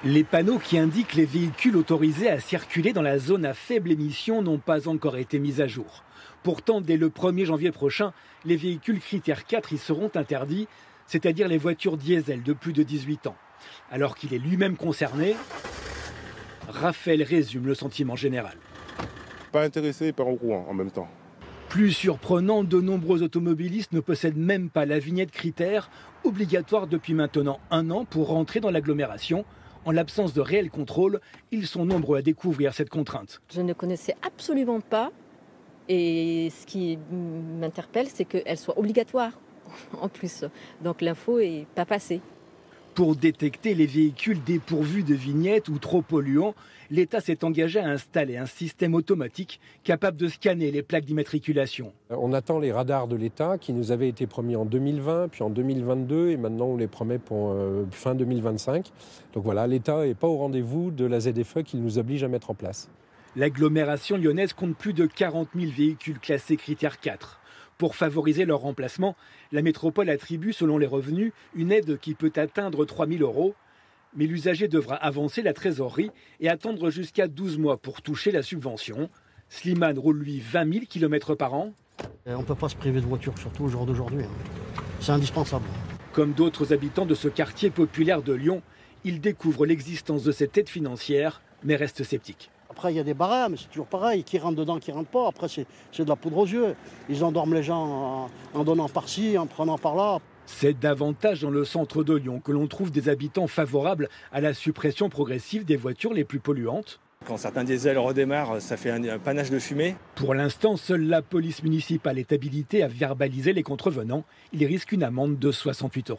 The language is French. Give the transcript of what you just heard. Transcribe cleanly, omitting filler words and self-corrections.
Les panneaux qui indiquent les véhicules autorisés à circuler dans la zone à faible émission n'ont pas encore été mis à jour. Pourtant, dès le 1er janvier prochain, les véhicules critère 4 y seront interdits, c'est-à-dire les voitures diesel de plus de 18 ans. Alors qu'il est lui-même concerné, Raphaël résume le sentiment général. Pas intéressé par en roulant en même temps. Plus surprenant, de nombreux automobilistes ne possèdent même pas la vignette critère, obligatoire depuis maintenant 1 an pour rentrer dans l'agglomération. En l'absence de réel contrôle, ils sont nombreux à découvrir cette contrainte. Je ne connaissais absolument pas. Et ce qui m'interpelle, c'est qu'elle soit obligatoire en plus. Donc l'info n'est pas passée. Pour détecter les véhicules dépourvus de vignettes ou trop polluants, l'État s'est engagé à installer un système automatique capable de scanner les plaques d'immatriculation. On attend les radars de l'État qui nous avaient été promis en 2020, puis en 2022 et maintenant on les promet pour fin 2025. Donc voilà, l'État n'est pas au rendez-vous de la ZFE qu'il nous oblige à mettre en place. L'agglomération lyonnaise compte plus de 40 000 véhicules classés critère 4. Pour favoriser leur remplacement, la métropole attribue, selon les revenus, une aide qui peut atteindre 3 000 €. Mais l'usager devra avancer la trésorerie et attendre jusqu'à 12 mois pour toucher la subvention. Slimane roule lui 20 000 km par an. On ne peut pas se priver de voiture, surtout au jour d'aujourd'hui. C'est indispensable. Comme d'autres habitants de ce quartier populaire de Lyon, il découvre l'existence de cette aide financière, mais reste sceptique. Après, il y a des barèmes, c'est toujours pareil. Qui rentre dedans, qui rentre pas. Après, c'est de la poudre aux yeux. Ils endorment les gens en donnant par-ci, en prenant par-là. C'est davantage dans le centre de Lyon que l'on trouve des habitants favorables à la suppression progressive des voitures les plus polluantes. Quand certains diesels redémarrent, ça fait un panache de fumée. Pour l'instant, seule la police municipale est habilitée à verbaliser les contrevenants. Ils risquent une amende de 68 €.